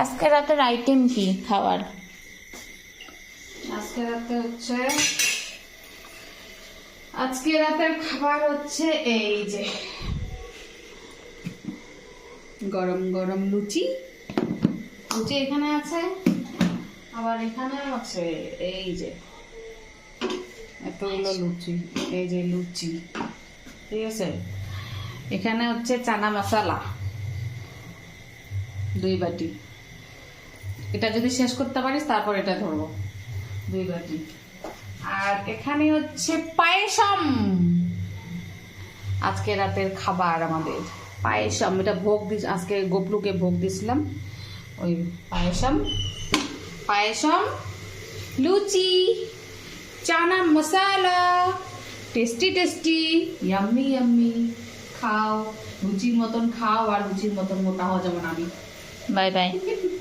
আজকে রাতের আইটেম কি খাবার? আজকে রাতের খাবার হচ্ছে এই যে গরম গরম লুচি। লুচি এখানে আছে, আবার এখানে আছে এই যে এতগুলো লুচি। এই যে লুচি, ঠিক আছে। এখানে হচ্ছে চানা মশলা 2 বাটি। এটা যদি শেষ করতে পারিস তারপর এটা ধরবো, 2 বাটি। আর এখানে হচ্ছে পায়েসম, আজকে রাতের খাবার আমাদের পায়েসম। এটা ভোগ দিস, আজকে গোপলুকে ভোগ দিছিলাম, ওই পায়েসম, লুচি, chana masala, tasty tasty, yummy yummy. খাও, লুচির মতন খাও, আর লুচির মতন মোটা হওয়া, যেমন আমি। Bye bye.